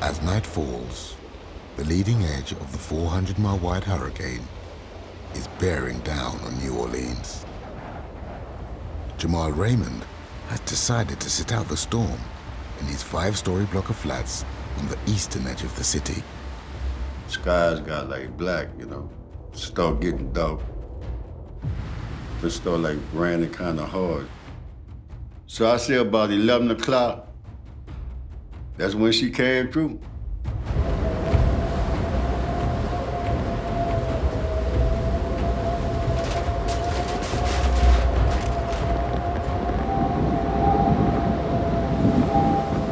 As night falls, the leading edge of the 400-mile-wide hurricane is bearing down on New Orleans. Jamal Raymond has decided to sit out the storm in his 5-story block of flats on the eastern edge of the city. Skies got like black, you know, start getting dark. It started like raining kind of hard. So I say about 11 o'clock, that's when she came through.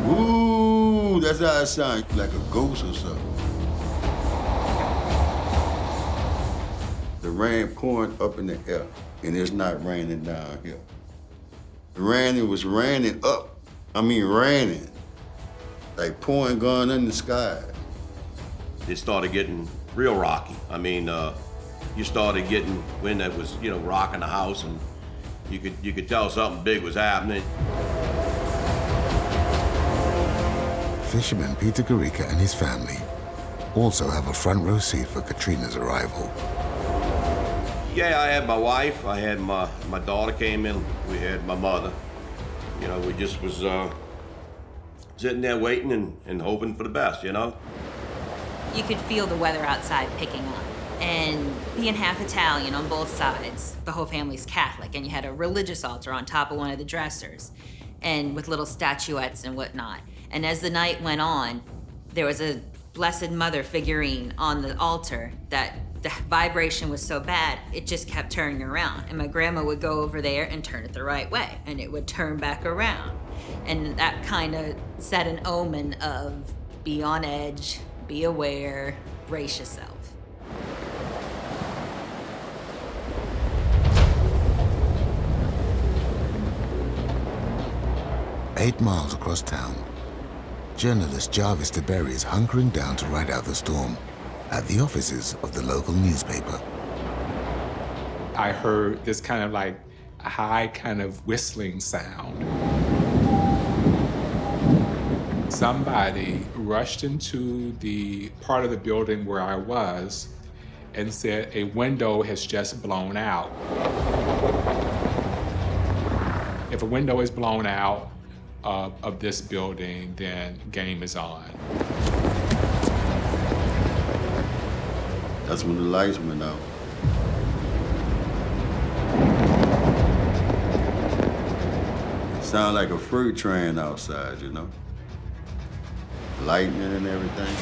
Ooh, that's how it sounds, like a ghost or something. The rain pouring up in the air, and it's not raining down here. The rain was raining up. I mean raining. Like pouring going in the sky. It started getting real rocky. I mean, you started getting wind that was, rocking the house, and you could tell something big was happening. Fisherman Peter Garika and his family also have a front row seat for Katrina's arrival. Yeah, I had my wife, I had my daughter came in, we had my mother. We just was sitting there waiting and hoping for the best, You could feel the weather outside picking up. And being half Italian on both sides, the whole family's Catholic, and you had a religious altar on top of one of the dressers, and with little statuettes and whatnot. And as the night went on, there was a Blessed Mother figurine on the altar that the vibration was so bad, it just kept turning around. And my grandma would go over there and turn it the right way, and it would turn back around. And that kind of set an omen of be on edge, be aware, brace yourself. Eight miles across town, journalist Jarvis DeBerry is hunkering down to ride out the storm at the offices of the local newspaper. I heard this kind of like a high kind of whistling sound. Somebody rushed into the part of the building where I was and said a window has just blown out. If a window is blown out of this building, then game is on. That's when the lights went out. Sound like a freight train outside, Lightning and everything.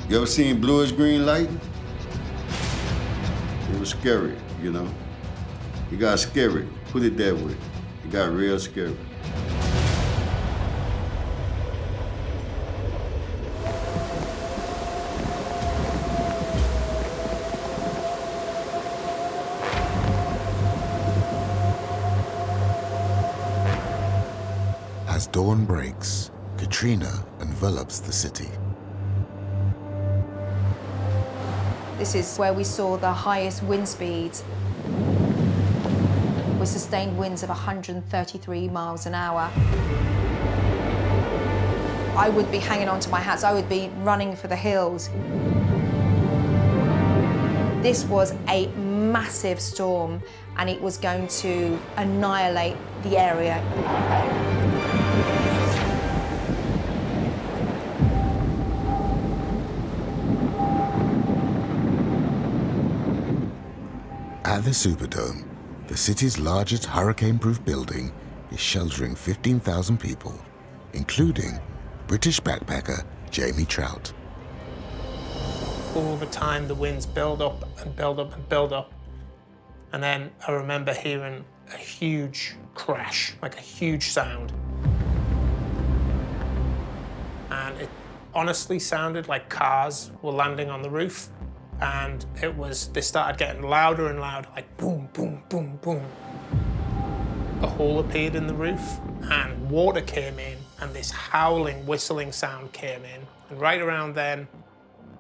You ever seen bluish green lightning? It was scary, It got scary, put it that way. It got real scary. As dawn breaks, Katrina envelops the city. This is where we saw the highest wind speeds, with sustained winds of 133 miles an hour. I would be hanging on to my hats. I would be running for the hills. This was a massive storm, and it was going to annihilate the area. At the Superdome, the city's largest hurricane-proof building is sheltering 15,000 people, including British backpacker Jamie Trout. Over time, the winds build up and build up and build up. And then I remember hearing a huge crash, like a huge sound. And it honestly sounded like cars were landing on the roof. And they started getting louder and louder, like boom, boom, boom, boom. A hole appeared in the roof, and water came in, and this howling, whistling sound came in. And right around then,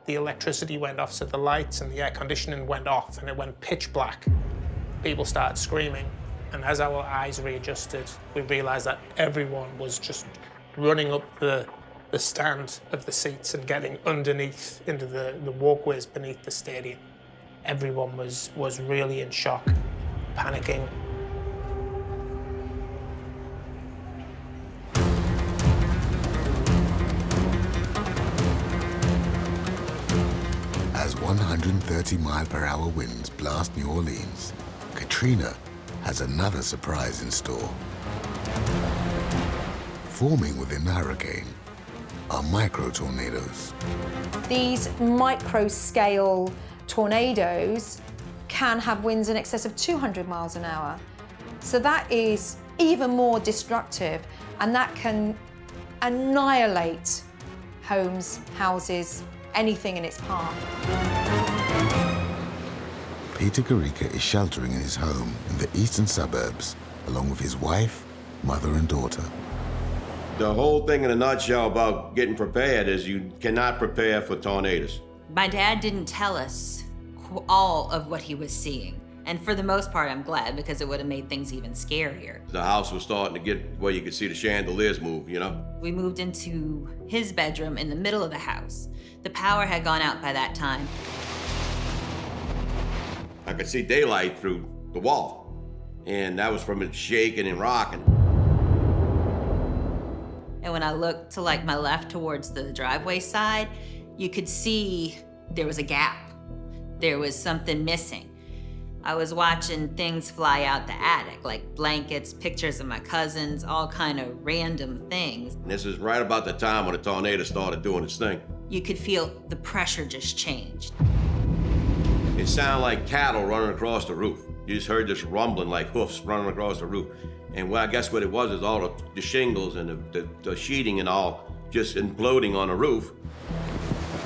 the electricity went off, so the lights and the air conditioning went off, and it went pitch black. People started screaming, and as our eyes readjusted, we realized that everyone was just running up the stand of the seats and getting underneath into the walkways beneath the stadium. Everyone was really in shock, panicking. As 130-mile-per-hour winds blast New Orleans, Katrina has another surprise in store. Forming within the hurricane are micro-tornadoes. These micro-scale tornadoes can have winds in excess of 200 miles an hour. So that is even more destructive, and that can annihilate homes, houses, anything in its path. Peter Garika is sheltering in his home in the eastern suburbs, along with his wife, mother, and daughter. The whole thing in a nutshell about getting prepared is you cannot prepare for tornadoes. My dad didn't tell us all of what he was seeing. And for the most part, I'm glad, because it would have made things even scarier. The house was starting to get where you could see the chandeliers move, you know? We moved into his bedroom in the middle of the house. The power had gone out by that time. I could see daylight through the wall. And that was from it shaking and rocking. And when I looked to like my left towards the driveway side, you could see there was a gap. There was something missing. I was watching things fly out the attic, like blankets, pictures of my cousins, all kind of random things. And this is right about the time when the tornado started doing its thing. You could feel the pressure just changed. It sounded like cattle running across the roof. You just heard this rumbling like hoofs running across the roof. And I guess what it was is all the shingles and the sheeting and all just imploding on the roof.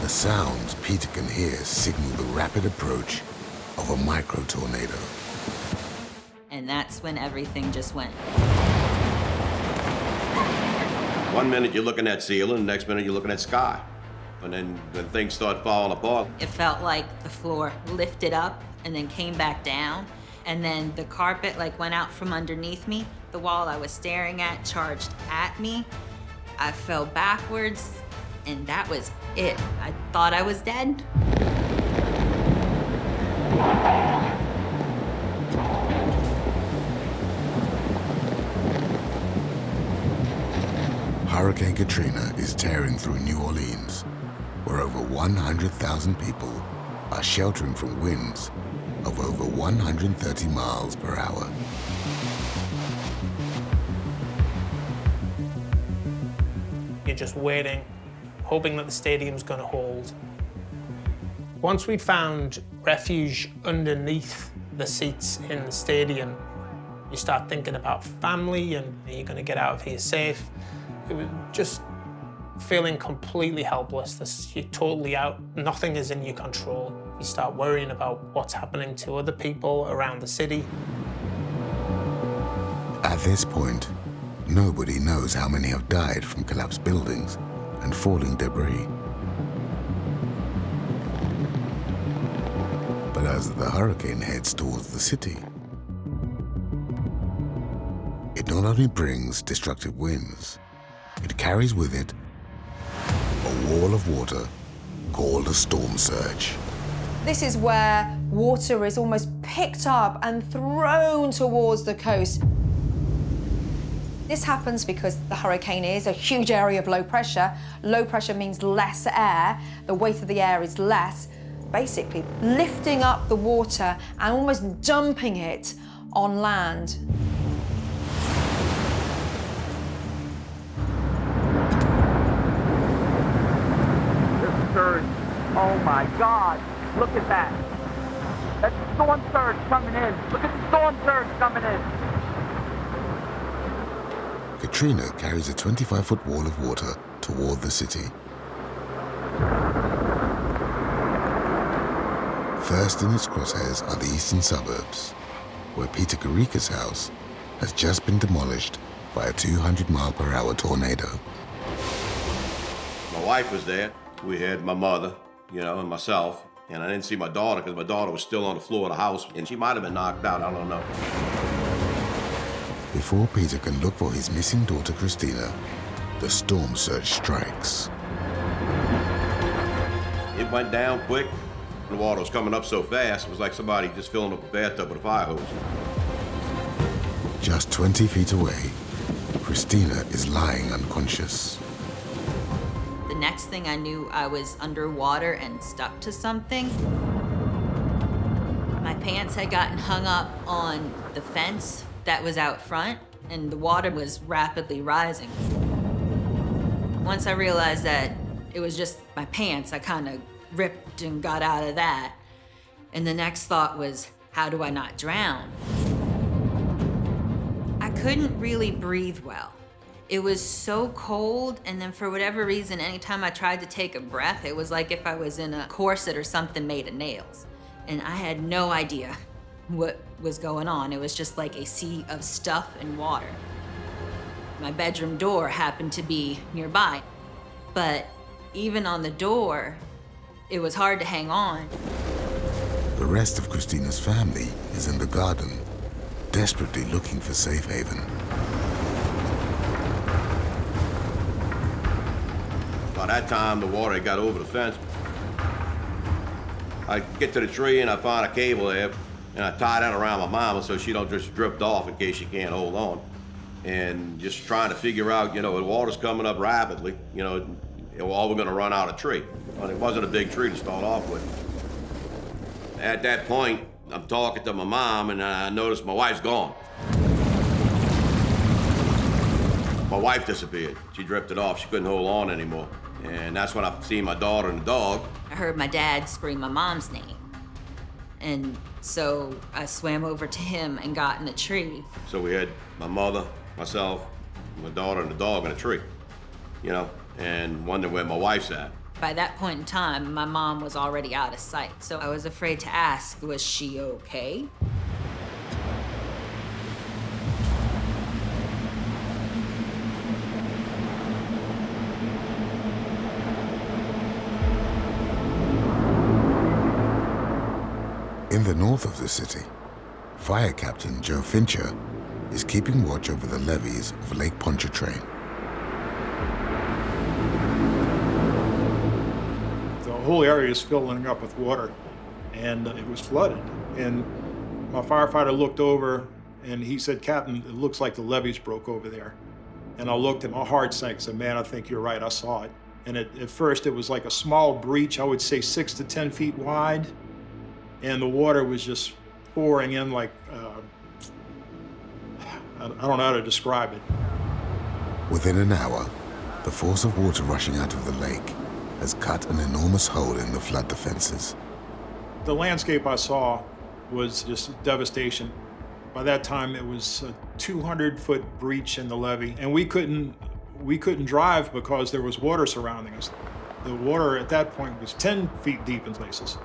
The sounds Peter can hear signal the rapid approach of a micro-tornado. And that's when everything just went. One minute you're looking at ceiling, the next minute you're looking at sky. And then when things start falling apart. It felt like the floor lifted up and then came back down. And then the carpet like went out from underneath me. The wall I was staring at charged at me. I fell backwards, and that was it. I thought I was dead. Hurricane Katrina is tearing through New Orleans, where over 100,000 people are sheltering from winds of over 130 miles per hour. You're just waiting, hoping that the stadium's going to hold. Once we found refuge underneath the seats in the stadium, you start thinking about family and are you going to get out of here safe? It was just feeling completely helpless. You're totally out. Nothing is in your control. You start worrying about what's happening to other people around the city. At this point, nobody knows how many have died from collapsed buildings and falling debris. But as the hurricane heads towards the city, it not only brings destructive winds, it carries with it a wall of water called a storm surge. This is where water is almost picked up and thrown towards the coast. This happens because the hurricane is a huge area of low pressure. Low pressure means less air. The weight of the air is less, basically lifting up the water and almost dumping it on land. Surge. Oh my God, look at that. That's the storm surge coming in. Look at the storm surge coming in. Katrina carries a 25-foot wall of water toward the city. First in its crosshairs are the eastern suburbs, where Peter Garika's house has just been demolished by a 200-mile-per-hour tornado. My wife was there. We had my mother, and myself. And I didn't see my daughter because my daughter was still on the floor of the house. And she might have been knocked out, I don't know. Before Peter can look for his missing daughter, Christina, the storm surge strikes. It went down quick. The water was coming up so fast, it was like somebody just filling up a bathtub with a fire hose. Just 20 feet away, Christina is lying unconscious. The next thing I knew, I was underwater and stuck to something. My pants had gotten hung up on the fence that was out front, and the water was rapidly rising. Once I realized that it was just my pants, I kind of ripped and got out of that. And the next thought was, how do I not drown? I couldn't really breathe well. It was so cold, and then for whatever reason, anytime I tried to take a breath, it was like if I was in a corset or something made of nails. And I had no idea what was going on. It was just like a sea of stuff and water. My bedroom door happened to be nearby, but even on the door, it was hard to hang on. The rest of Christina's family is in the garden, desperately looking for safe haven. By that time, the water had got over the fence. I get to the tree and I find a cable there, and I tie that around my mama so she don't just drift off in case she can't hold on. And just trying to figure out, the water's coming up rapidly, all we're gonna run out of tree. Well, it wasn't a big tree to start off with. At that point, I'm talking to my mom and I notice my wife's gone. My wife disappeared. She drifted off. She couldn't hold on anymore. And that's when I seen my daughter and the dog. I heard my dad scream my mom's name. And so I swam over to him and got in the tree. So we had my mother, myself, my daughter, and the dog in a tree, and wondering where my wife's at. By that point in time, my mom was already out of sight, so I was afraid to ask, was she okay? In the north of the city, Fire Captain Joe Fincher is keeping watch over the levees of Lake Pontchartrain. The whole area is filling up with water, and it was flooded. And my firefighter looked over, and he said, "Captain, it looks like the levees broke over there." And I looked, and my heart sank. I said, "Man, I think you're right. I saw it." And at first, it was like a small breach, I would say 6 to 10 feet wide, and the water was just pouring in like, I don't know how to describe it. Within an hour, the force of water rushing out of the lake has cut an enormous hole in the flood defenses. The landscape I saw was just devastation. By that time, it was a 200-foot breach in the levee, and we couldn't drive because there was water surrounding us. The water at that point was 10 feet deep in places.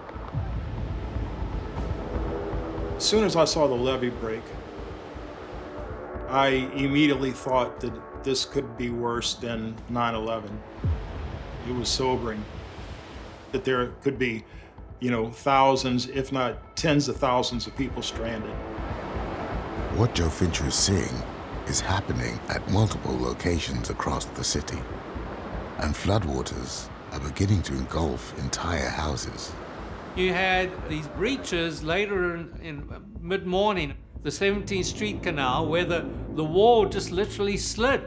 As soon as I saw the levee break, I immediately thought that this could be worse than 9/11. It was sobering that there could be, thousands, if not tens of thousands of people stranded. What Joe Fincher is seeing is happening at multiple locations across the city, and floodwaters are beginning to engulf entire houses. You had these breaches later in mid-morning, the 17th Street Canal, where the wall just literally slid.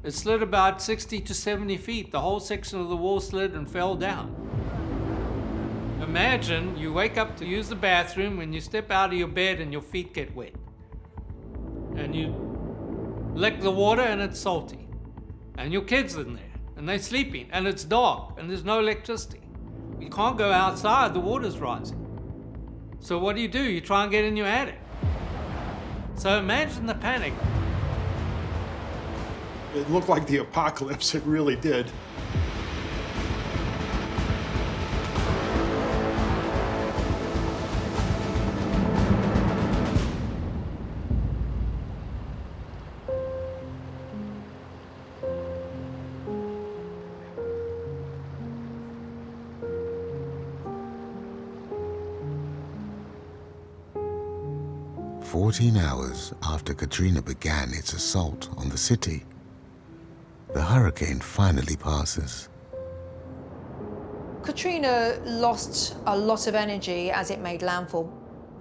It slid about 60 to 70 feet. The whole section of the wall slid and fell down. Imagine you wake up to use the bathroom and you step out of your bed and your feet get wet. And you lick the water and it's salty. And your kid's in there and they're sleeping and it's dark and there's no electricity. You can't go outside, the water's rising. So what do? You try and get in your attic. So imagine the panic. It looked like the apocalypse, it really did. "14 hours after Katrina began its assault on the city, the hurricane finally passes. Katrina lost a lot of energy as it made landfall.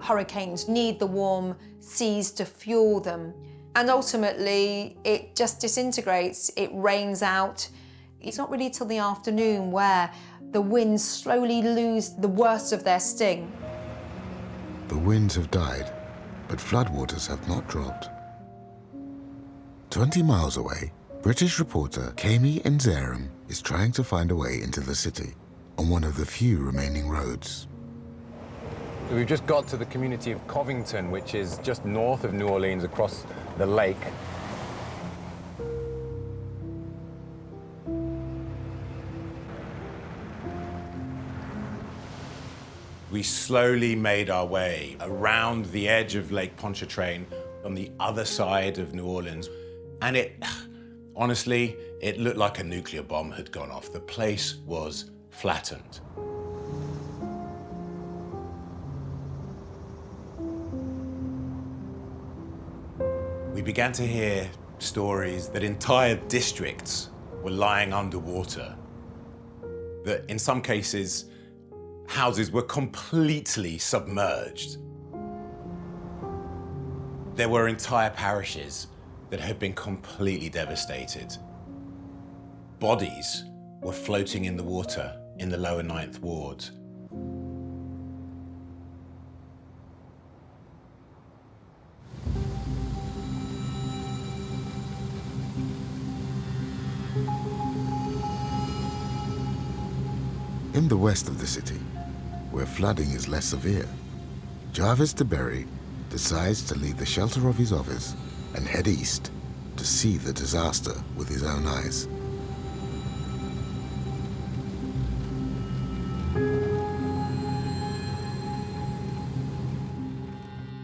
Hurricanes need the warm seas to fuel them. And ultimately, it just disintegrates, it rains out. It's not really till the afternoon where the winds slowly lose the worst of their sting. The winds have died, but floodwaters have not dropped. 20 miles away, British reporter Kami Nzeram is trying to find a way into the city on one of the few remaining roads. We've just got to the community of Covington, which is just north of New Orleans across the lake. We slowly made our way around the edge of Lake Pontchartrain on the other side of New Orleans. And honestly, it looked like a nuclear bomb had gone off. The place was flattened. We began to hear stories that entire districts were lying underwater, that in some cases, houses were completely submerged. There were entire parishes that had been completely devastated. Bodies were floating in the water in the lower 9th Ward. In the west of the city, where flooding is less severe, Jarvis DeBerry decides to leave the shelter of his office and head east to see the disaster with his own eyes.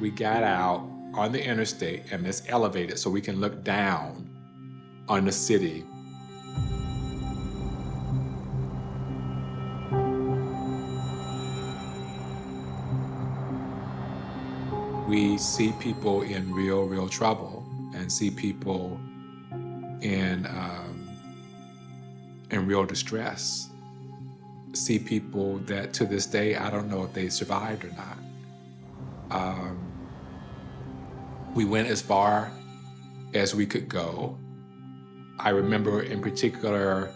We got out on the interstate and it's elevated so we can look down on the city. We see people in real trouble and see people in real distress. See people that to this day, I don't know if they survived or not. We went as far as we could go. I remember in particular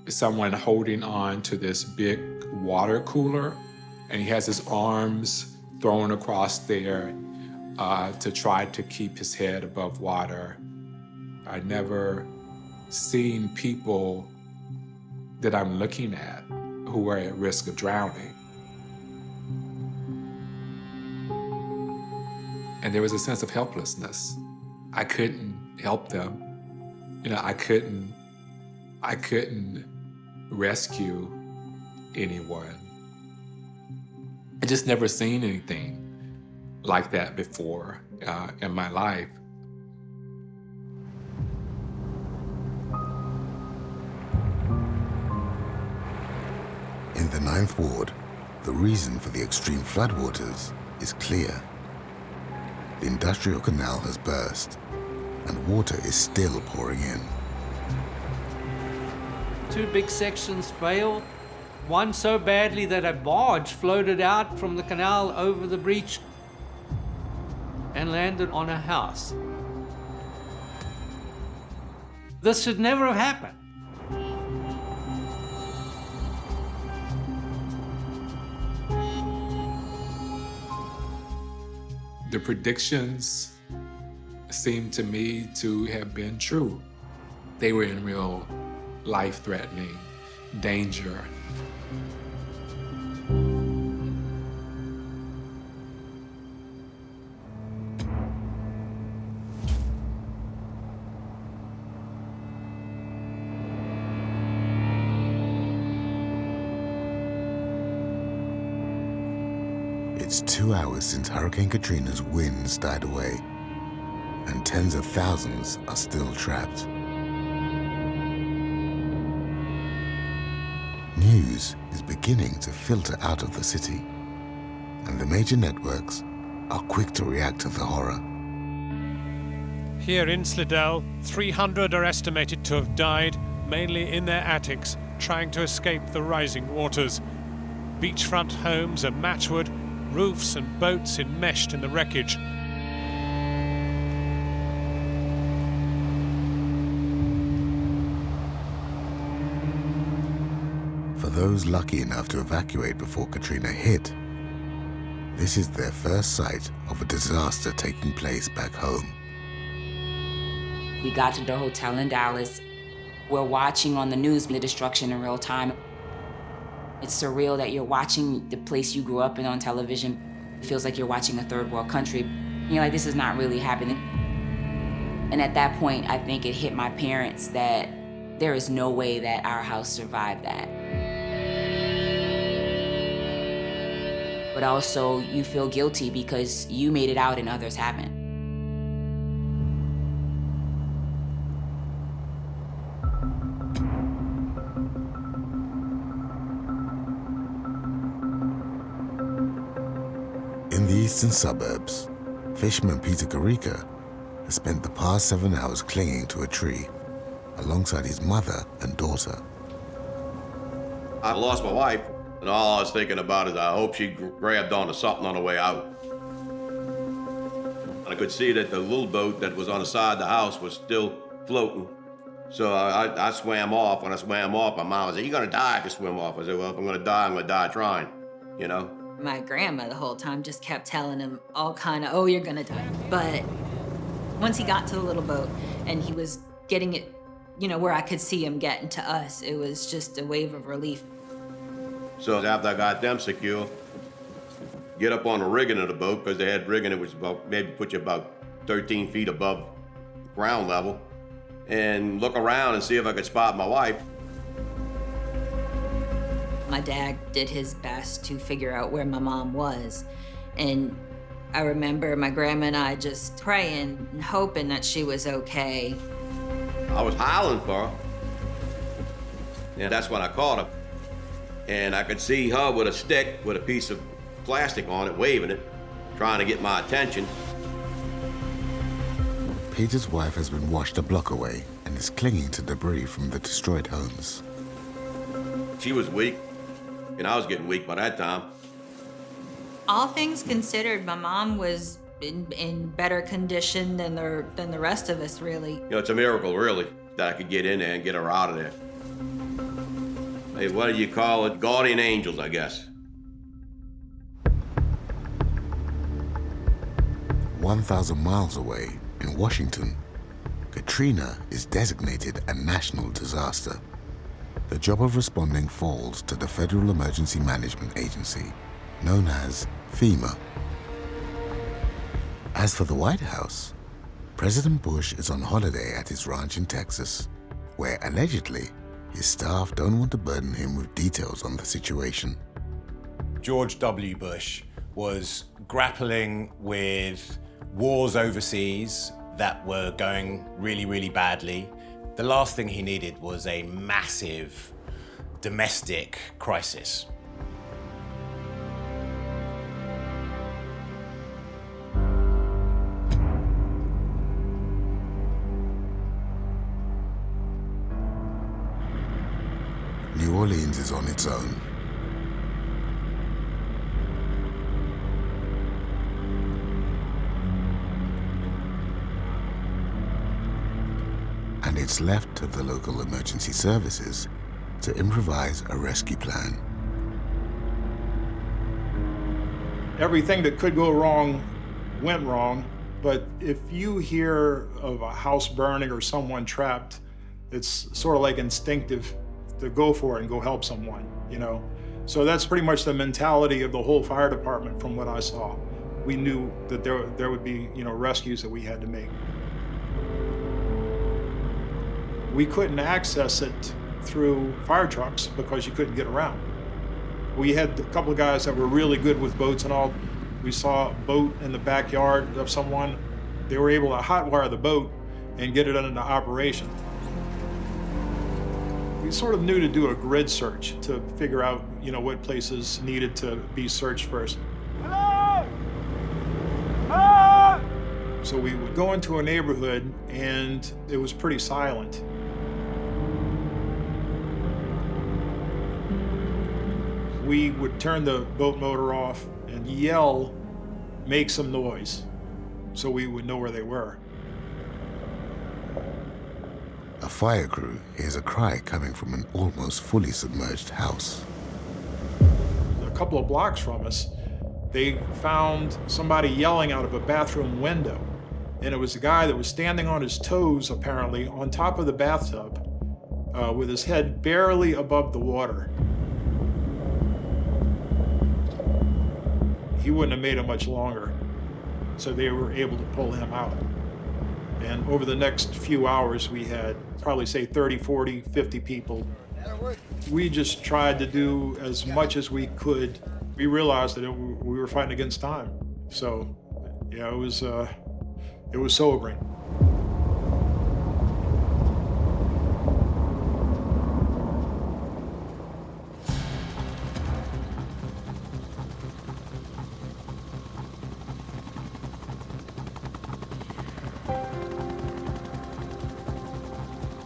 someone holding on to this big water cooler, and he has his arms thrown across there to try to keep his head above water. I'd never seen people that I'm looking at who were at risk of drowning. And there was a sense of helplessness. I couldn't help them. I couldn't rescue anyone. I just never seen anything like that before in my life. In the 9th Ward, the reason for the extreme floodwaters is clear. The industrial canal has burst, and water is still pouring in. 2 big sections failed. One so badly that a barge floated out from the canal over the breach and landed on a house. This should never have happened. The predictions seemed to me to have been true. They were in real life-threatening danger. It's 2 hours since Hurricane Katrina's winds died away, and tens of thousands are still trapped. News is beginning to filter out of the city, and the major networks are quick to react to the horror. Here in Slidell, 300 are estimated to have died, mainly in their attics, trying to escape the rising waters. Beachfront homes are matchwood, roofs and boats enmeshed in the wreckage. For those lucky enough to evacuate before Katrina hit, this is their first sight of a disaster taking place back home. We got to the hotel in Dallas. We're watching on the news the destruction in real time. It's surreal that you're watching the place you grew up in on television. It feels like you're watching a third world country. You're like, this is not really happening. And at that point, I think it hit my parents that there is no way that our house survived that. But also, you feel guilty because you made it out and others haven't. In the eastern suburbs, fisherman Peter Garika has spent the past 7 hours clinging to a tree alongside his mother and daughter. I lost my wife, and all I was thinking about is I hope she grabbed onto something on the way out. I could see that the little boat that was on the side of the house was still floating. So I swam off. When I swam off, my mom said, "You're gonna die if you swim off." I said, "Well, if I'm gonna die trying," you know? My grandma the whole time just kept telling him all kind of, "Oh, you're gonna die." But once he got to the little boat and he was getting it, you know, where I could see him getting to us, it was just a wave of relief. So after I got them secure, get up on the rigging of the boat, because they had rigging that was about, maybe put you about 13 feet above ground level, and look around and see if I could spot my wife. My dad did his best to figure out where my mom was. And I remember my grandma and I just praying and hoping that she was okay. I was howling for her. And that's when I caught her. And I could see her with a stick with a piece of plastic on it, waving it, trying to get my attention. Peter's wife has been washed a block away and is clinging to debris from the destroyed homes. She was weak, and I was getting weak by that time. All things considered, my mom was in better condition than the rest of us, really. You know, it's a miracle, really, that I could get in there and get her out of there. Hey, what do you call it? Guardian angels, I guess. 1,000 miles away in Washington, Katrina is designated a national disaster. The job of responding falls to the Federal Emergency Management Agency, known as FEMA. As for the White House, President Bush is on holiday at his ranch in Texas, where allegedly his staff don't want to burden him with details on the situation. George W. Bush was grappling with wars overseas that were going really, really badly. The last thing he needed was a massive domestic crisis. New Orleans is on its own. And it's left to the local emergency services to improvise a rescue plan. Everything that could go wrong went wrong, but if you hear of a house burning or someone trapped, it's sort of like instinctive to go for it and go help someone, you know? So that's pretty much the mentality of the whole fire department from what I saw. We knew that there would be, you know, rescues that we had to make. We couldn't access it through fire trucks because you couldn't get around. We had a couple of guys that were really good with boats and all. We saw a boat in the backyard of someone. They were able to hotwire the boat and get it into operation. We sort of knew to do a grid search to figure out, you know, what places needed to be searched first. Hello! Hello! So we would go into a neighborhood and it was pretty silent. We would turn the boat motor off and yell, make some noise, so we would know where they were. A fire crew hears a cry coming from an almost fully submerged house. A couple of blocks from us, they found somebody yelling out of a bathroom window. And it was a guy that was standing on his toes, apparently, on top of the bathtub, with his head barely above the water. He wouldn't have made it much longer, so they were able to pull him out. And over the next few hours, we had probably, say, 30, 40, 50 people. We just tried to do as much as we could. We realized that we were fighting against time. So, yeah, it was sobering.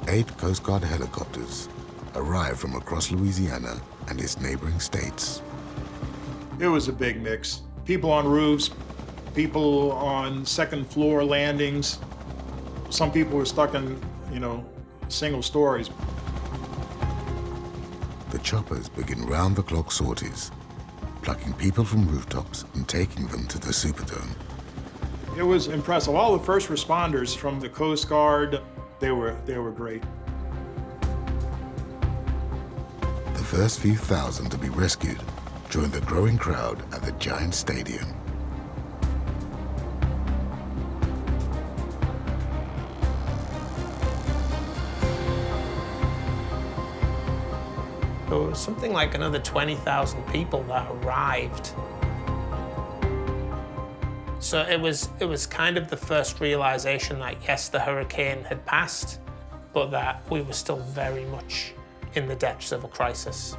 Eight Coast Guard helicopters arrived from across Louisiana and its neighboring states. It was a big mix. People on roofs, people on second floor landings. Some people were stuck in, single stories. The choppers begin round-the-clock sorties, plucking people from rooftops and taking them to the Superdome. It was impressive. All the first responders from the Coast Guard, they were great. The first few thousand to be rescued joined the growing crowd at the giant stadium. There was something like another 20,000 people that arrived. So it was kind of the first realization that, yes, the hurricane had passed, but that we were still very much in the depths of a crisis.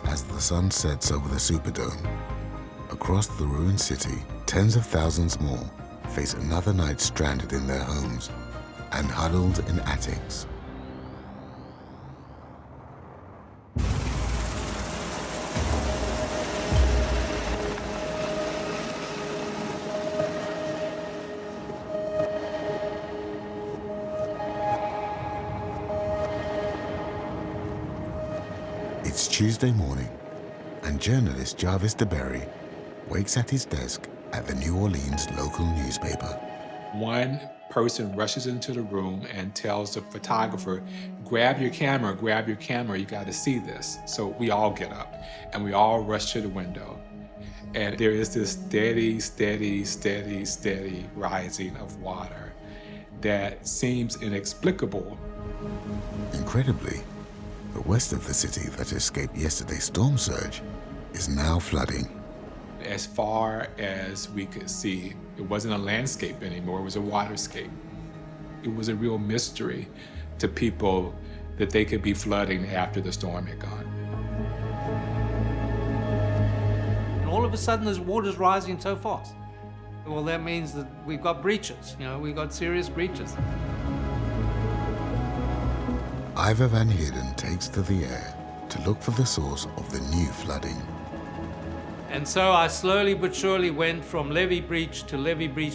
As the sun sets over the Superdome, across the ruined city, tens of thousands more face another night stranded in their homes and huddled in attics. It's Tuesday morning, and journalist Jarvis DeBerry wakes at his desk at the New Orleans local newspaper. One person rushes into the room and tells the photographer, grab your camera, you gotta see this. So we all get up and we all rush to the window. And there is this steady rising of water that seems inexplicable. Incredibly, the west of the city that escaped yesterday's storm surge is now flooding. As far as we could see, it wasn't a landscape anymore, it was a waterscape. It was a real mystery to people that they could be flooding after the storm had gone. And all of a sudden, this water's rising so fast. Well, that means that we've got breaches, we've got serious breaches. Ivor Van Heerden takes to the air to look for the source of the new flooding. And so I slowly but surely went from levee breach to levee breach.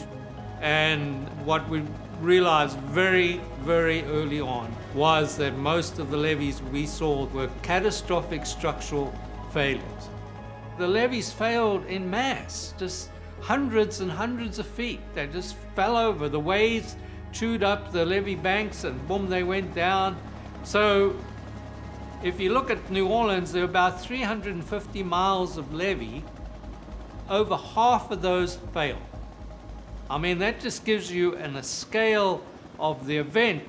And what we realized very, very early on was that most of the levees we saw were catastrophic structural failures. The levees failed in mass, just hundreds and hundreds of feet. They just fell over. The waves chewed up the levee banks and boom, they went down. So if you look at New Orleans, there are about 350 miles of levee. Over half of those failed. I mean, that just gives you a scale of the event.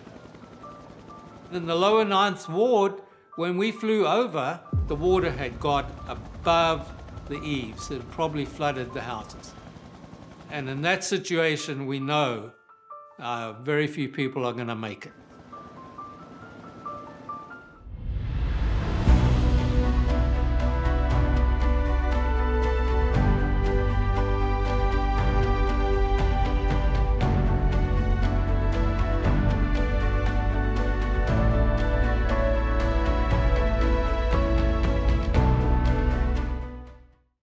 In the lower 9th Ward, when we flew over, the water had got above the eaves. It had probably flooded the houses. And in that situation, we know very few people are going to make it.